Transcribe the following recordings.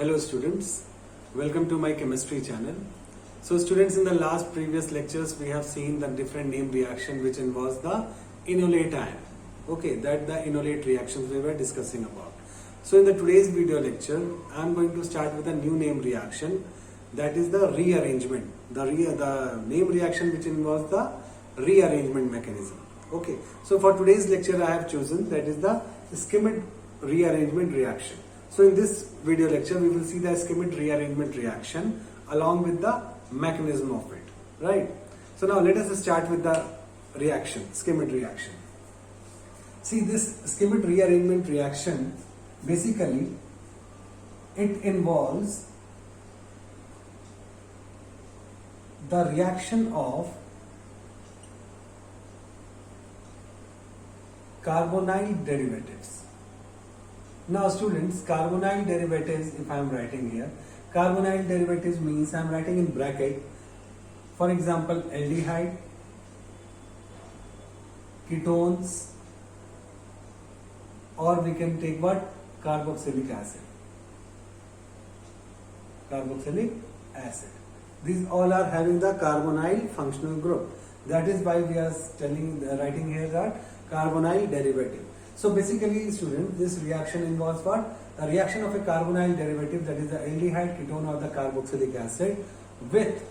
Hello students, welcome to my chemistry channel. So students, in the last previous lectures we have seen the different name reaction which involves the enolate ion. Okay, that the enolate reactions we were discussing about. So in the today's video lecture I am going to start with a new name reaction, that is the rearrangement. The name reaction which involves the rearrangement mechanism. Okay, so for today's lecture I have chosen that is the Schmidt rearrangement reaction. So in this video lecture we will see the Schmidt rearrangement reaction along with the mechanism of it, right? So now let us start with the reaction, Schmidt reaction. See, this Schmidt rearrangement reaction, basically it involves the reaction of carbonyl derivatives. Now students, carbonyl derivatives, if I am writing here, carbonyl derivatives means I am writing in bracket, for example, aldehyde, ketones, or we can take what? Carboxylic acid. Carboxylic acid. These all are having the carbonyl functional group. That is why we are writing here that carbonyl derivative. So basically students, this reaction involves what? The reaction of a carbonyl derivative, that is the aldehyde, ketone or the carboxylic acid with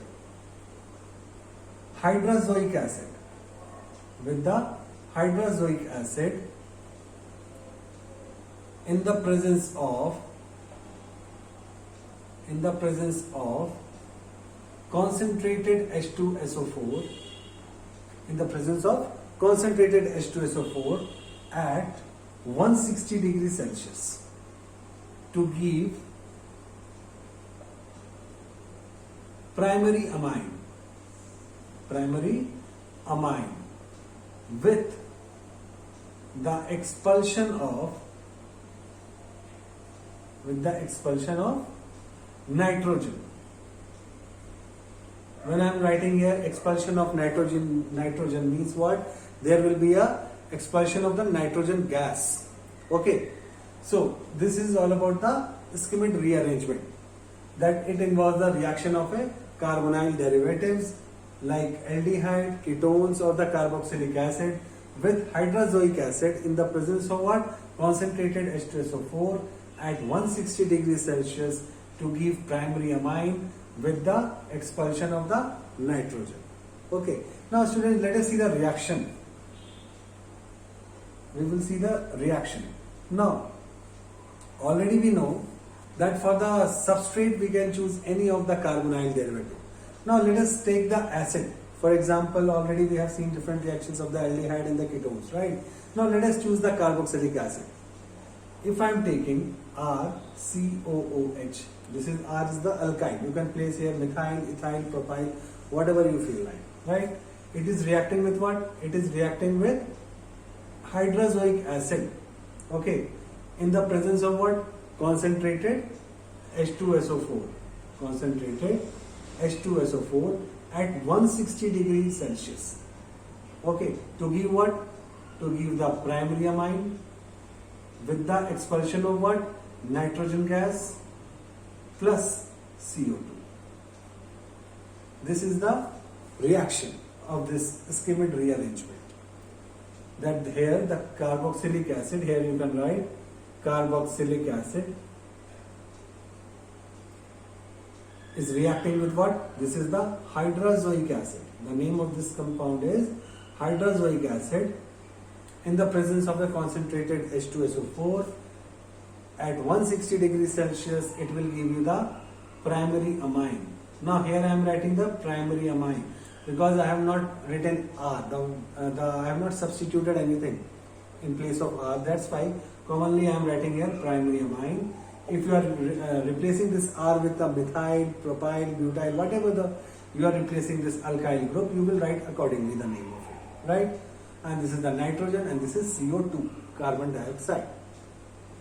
hydrazoic acid. With the hydrazoic acid in the presence of concentrated H2SO4, in the presence of concentrated H2SO4 at 160 degrees Celsius to give primary amine with the expulsion of nitrogen. When I am writing here expulsion of nitrogen means what? There will be a expulsion of the nitrogen gas. Okay, so this is all about the Schmidt rearrangement, that it involves the reaction of a carbonyl derivatives like aldehyde, ketones or the carboxylic acid with hydrazoic acid in the presence of what? Concentrated H2SO4 at 160 degrees Celsius to give primary amine with the expulsion of the nitrogen. Okay, now students, let us see the reaction. We will see the reaction. Now, already we know that for the substrate we can choose any of the carbonyl derivative. Now let us take the acid. For example, already we have seen different reactions of the aldehyde and the ketones, right? Now let us choose the carboxylic acid. If I am taking RCOOH, this is R is the alkyne. You can place here methyl, ethyl, propyl, whatever you feel like, right? It is reacting with what? It is reacting with hydrazoic acid, okay, in the presence of what? Concentrated H2SO4 at 160 degrees Celsius, okay, to give what? To give the primary amine with the expulsion of what? Nitrogen gas plus CO2. This is the reaction of this Schmidt rearrangement. That here the carboxylic acid, here you can write carboxylic acid is reacting with what? This is the hydrazoic acid. The name of this compound is hydrazoic acid in the presence of the concentrated H2SO4 at 160 degrees Celsius. It will give you the primary amine. Now here I am writing the primary amine because I have not written R, I have not substituted anything in place of R. That's why commonly I am writing here primary amine. If you are replacing this R with the methyl, propyl, butyl, whatever you are replacing this alkyl group, you will write accordingly the name of it, right? And this is the nitrogen and this is CO2, carbon dioxide.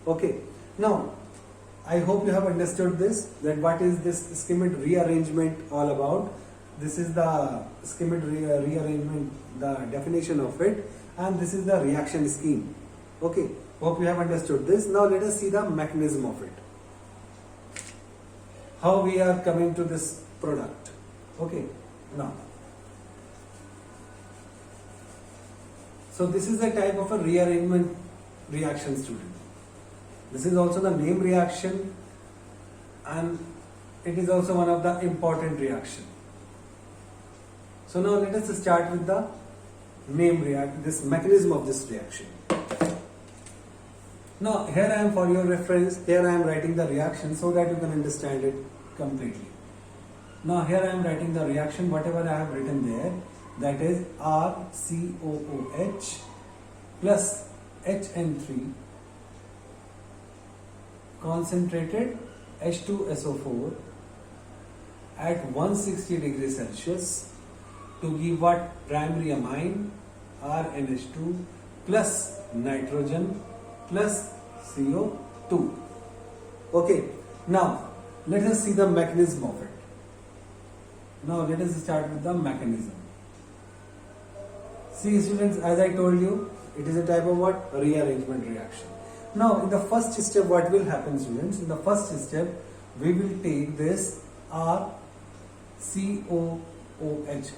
Okay, now I hope you have understood this, that what is this Schmidt rearrangement all about. This is the Schmidt rearrangement, the definition of it, and this is the reaction scheme. Okay, hope you have understood this. Now let us see the mechanism of it. how we are coming to this product. Okay, now, so this is a type of a rearrangement reaction, student. This is also the name reaction, and it is also one of the important reaction. So now let us start with the this mechanism of this reaction. Now here I am, for your reference, here I am writing the reaction so that you can understand it completely. Now here I am writing the reaction, whatever I have written there, that is RCOOH plus HN3 concentrated H2SO4 at 160 degrees Celsius to give what? Primary amine RNH2 plus nitrogen plus CO2. Okay, now let us see the mechanism of it. Now let us start with the mechanism. See students, as I told you, it is a type of what? Rearrangement reaction. Now in the first step, what will happen, students? In the first step, we will take this RCOOH,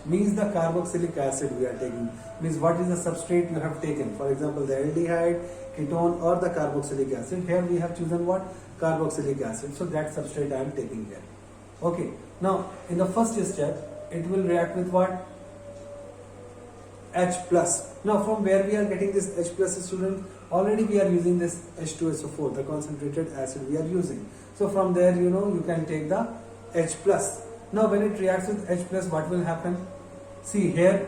means the carboxylic acid we are taking, means what is the substrate you have taken. For example, the aldehyde, ketone or the carboxylic acid. Here we have chosen what? Carboxylic acid. So that substrate I am taking here. Okay. Now in the first step, it will react with what? H plus. Now from where we are getting this H plus, student? Already we are using this H2SO4, the concentrated acid we are using. So from there, you can take the H plus. Now when it reacts with H plus, what will happen? See here,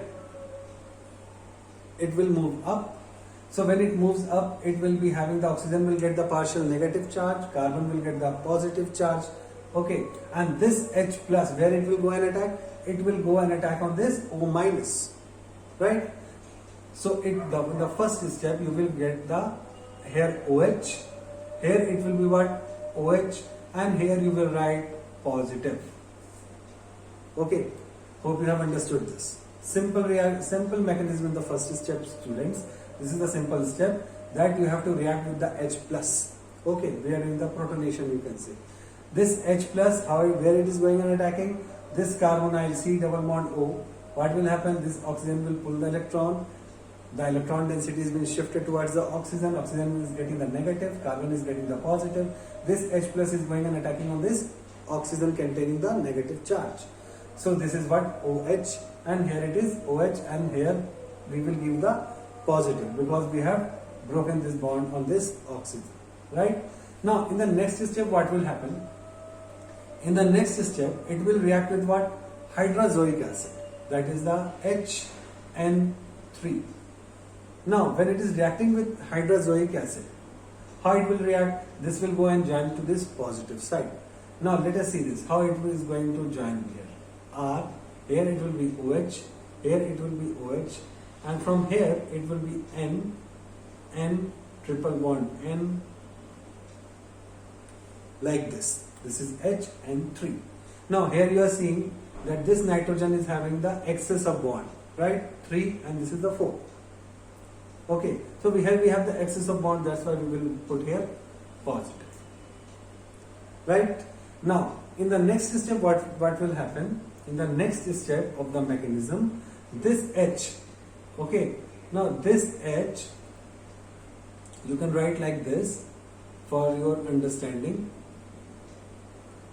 it will move up. So when it moves up, it will be having the oxygen will get the partial negative charge, carbon will get the positive charge. Okay, and this H plus, where it will go and attack? It will go and attack on this O minus, right? So in the first step, you will get the here OH, here it will be what? OH, and here you will write positive. Okay, hope you have understood this. Simple mechanism in the first step, students. This is the simple step that you have to react with the H plus. Okay, where in the protonation you can say. This H plus, where it is going and attacking? This carbonyl C double bond O. What will happen? This oxygen will pull the electron. The electron density is being shifted towards the oxygen. Oxygen is getting the negative, carbon is getting the positive. This H plus is going and attacking on this oxygen containing the negative charge. So this is what? OH, and here it is OH, and here we will give the positive because we have broken this bond on this oxygen, right? Now in the next step, what will happen? In the next step, it will react with what? Hydrazoic acid, that is the HN3. Now when it is reacting with hydrazoic acid, how it will react? This will go and join to this positive side. Now let us see this, how it is going to join here. R, here it will be OH, here it will be OH, and from here it will be N triple bond N, like this. This is HN3. Now here you are seeing that this nitrogen is having the excess of bond, right? 3, and this is the 4. Okay, so we have the excess of bond, that's why we will put here positive, right? Now in the next step, what will happen? In the next step of the mechanism, this H, okay, now this H you can write like this for your understanding.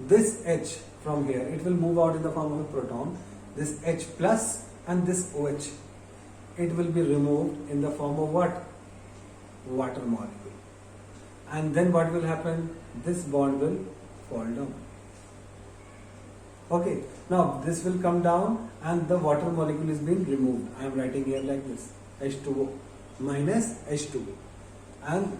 This H from here, it will move out in the form of a proton. This H plus and this OH, it will be removed in the form of what? Water molecule. And then what will happen? This bond will fall down. Okay, now this will come down and the water molecule is being removed. I am writing here like this, H2O minus H2O. And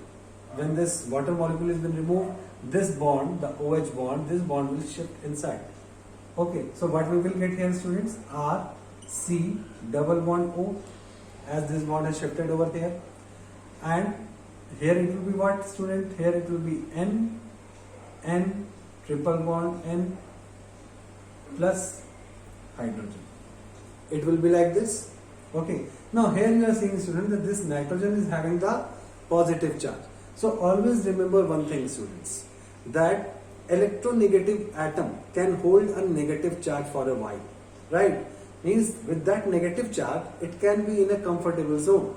when this water molecule has been removed, this bond, the OH bond, this bond will shift inside. Okay, so what we will get here, students? R, C, double bond O, as this bond has shifted over here. And here it will be what, student? Here it will be N, triple bond N, plus hydrogen. It will be like this. Okay. Now here you are seeing, student, that this nitrogen is having the positive charge. So always remember one thing, students, that electronegative atom can hold a negative charge for a while, right? Means with that negative charge, it can be in a comfortable zone,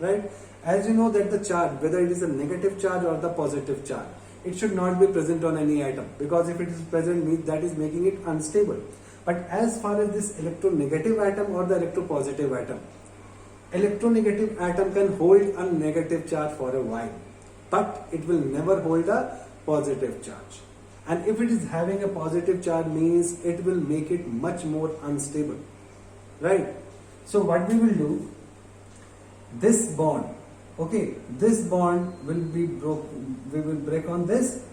right? As you know that the charge, whether it is a negative charge or the positive charge, it should not be present on any atom, because if it is present, means that is making it unstable. But as far as this electronegative atom or the electropositive atom, electronegative atom can hold a negative charge for a while, but it will never hold a positive charge. And if it is having a positive charge, means it will make it much more unstable, right? So what we will do, this bond, okay, this bond will be broken, we will break on this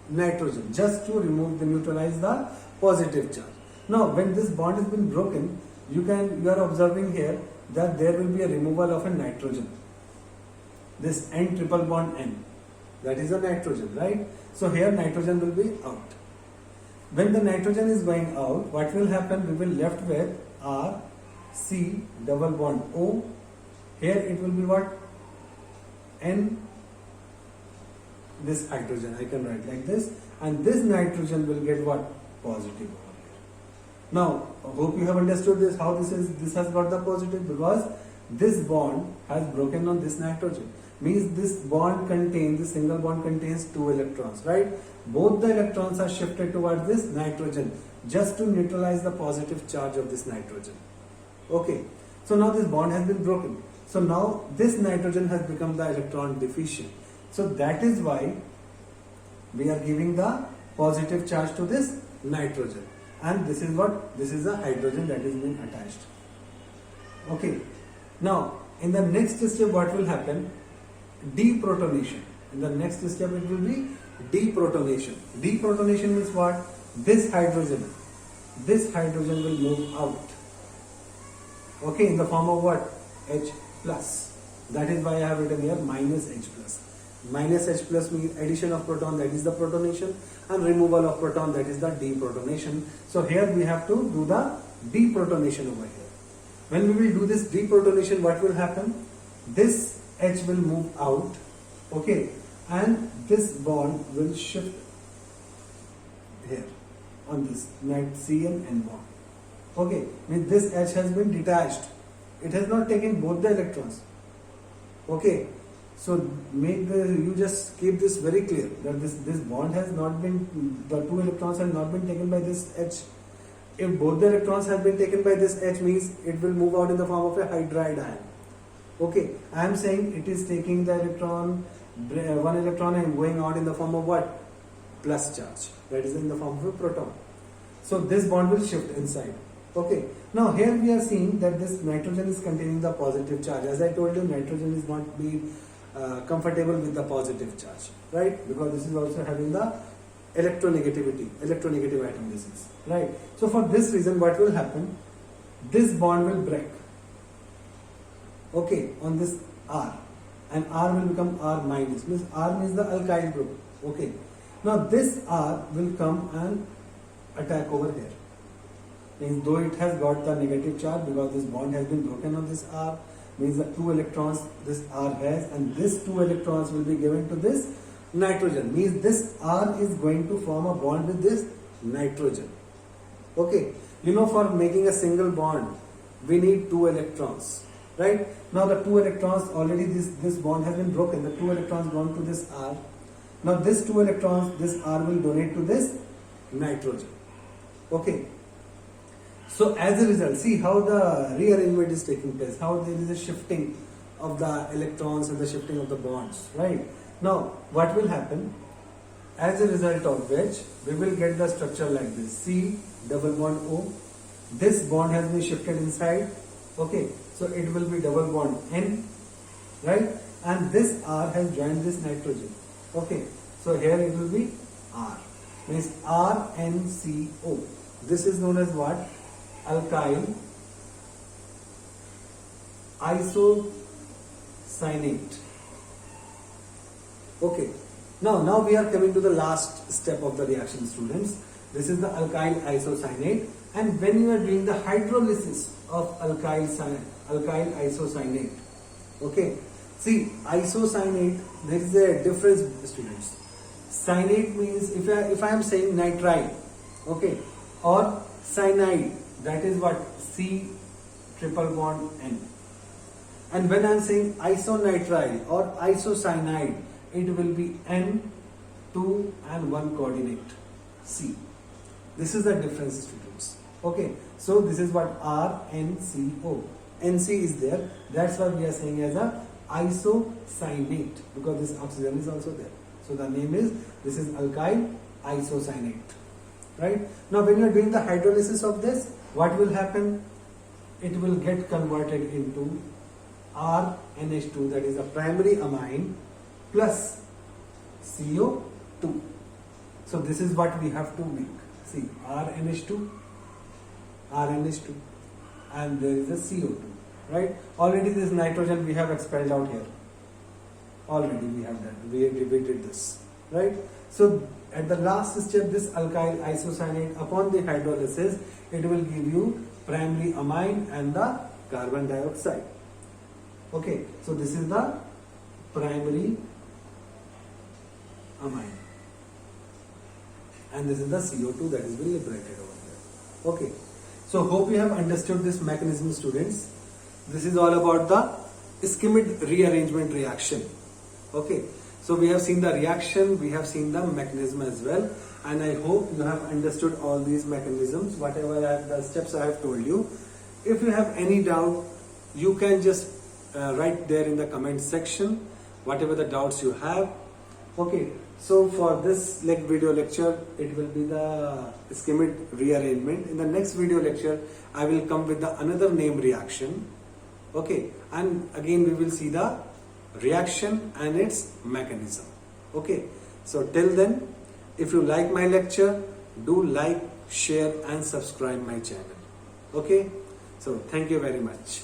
nitrogen just to neutralize the positive charge. Now when this bond has been broken, you are observing here that there will be a removal of a nitrogen, this N triple bond N, that is a nitrogen, right? So here nitrogen will be out. When the nitrogen is going out, what will happen? We will left with R, C, double bond O. Here it will be what? N, this hydrogen, I can write like this, and this nitrogen will get what? Positive over here. Now, I hope you have understood this, how this has got the positive, because this bond has broken on this nitrogen. Means this bond contains, this single bond contains 2 electrons, right? Both the electrons are shifted towards this nitrogen just to neutralize the positive charge of this nitrogen. Okay, so now this bond has been broken. So now this nitrogen has become the electron deficient. So that is why we are giving the positive charge to this nitrogen. And this is what? This is a hydrogen that is being attached. Okay, now in the next step what will happen? Deprotonation. In the next step it will be deprotonation. Deprotonation means what? This hydrogen will move out. Okay, in the form of what? H plus. That is why I have written here minus H plus. Minus H plus means addition of proton, that is the protonation, and removal of proton, that is the deprotonation. So here we have to do the deprotonation over here. When we will do this deprotonation, what will happen? This H will move out, okay, and this bond will shift here on this C and N bond. Okay, means this H has been detached. It has not taken both the electrons. Okay, so you just keep this very clear that this bond has not been, the 2 electrons have not been taken by this H. If both the electrons have been taken by this H, means it will move out in the form of a hydride ion. Okay, I am saying it is taking the electron, 1 electron and going out in the form of what? Plus charge. That is in the form of a proton. So this bond will shift inside. Okay, now here we are seeing that this nitrogen is containing the positive charge. As I told you, nitrogen is not being comfortable with the positive charge, right? Because this is also having the electronegative atom this is, right? So for this reason, what will happen? This bond will break. Okay, on this R, and R will become R minus, means R means the alkyl group. Okay, now this R will come and attack over here. Means though it has got the negative charge, because this bond has been broken on this R, means the 2 electrons this R has, and this 2 electrons will be given to this nitrogen. Means this R is going to form a bond with this nitrogen. Okay, you know, for making a single bond, we need 2 electrons. Right? Now the 2 electrons, already this bond has been broken. The 2 electrons gone to this R. Now this 2 electrons, this R will donate to this nitrogen. Okay. So as a result, see how the rearrangement is taking place, how there is a shifting of the electrons and the shifting of the bonds, right? Now what will happen? As a result of which, we will get the structure like this. C double bond O. This bond has been shifted inside. Okay, so it will be double bond N, right? And this R has joined this nitrogen. Okay, so here it will be R, means RNCO. This is known as what? Alkyl isocyanate. Okay, now we are coming to the last step of the reaction, students. This is the alkyl isocyanate, and when you are doing the hydrolysis of alkyl isocyanate, okay, see, isocyanate, there is a difference, students. Cyanate means if I am saying nitrile, okay, or cyanide, that is what C triple bond N. And when I am saying isonitrile or isocyanide, it will be N, 2 and 1 coordinate C. This is the difference, students. Okay, so this is what RNCO. NC is there. That's why we are saying as a isocyanate, because this oxygen is also there. So the name is, this is alkyl isocyanate. Right? Now when you are doing the hydrolysis of this, what will happen? It will get converted into RNH2, that is a primary amine, plus CO2. So this is what we have to make. See, RNH2, RNH2, and there is a CO2, right? Already this nitrogen we have expelled out here. Already we have done, we did this, right? So at the last step, this alkyl isocyanate, upon the hydrolysis, it will give you primary amine and the carbon dioxide. Okay, so this is the primary amine, and this is the CO2 that is being liberated over there. Okay, so hope you have understood this mechanism, students. This is all about the ischemic rearrangement reaction. Okay, so we have seen the reaction, we have seen the mechanism as well, and I hope you have understood all these mechanisms, whatever the steps I have told you. If you have any doubt, you can just write there in the comment section whatever the doubts you have. Okay, so for this video lecture, it will be the ischemic rearrangement. In the next video lecture, I will come with the another name reaction. Okay, and again we will see the reaction and its mechanism. Okay, so till then, if you like my lecture, do like, share and subscribe my channel. Okay, so thank you very much.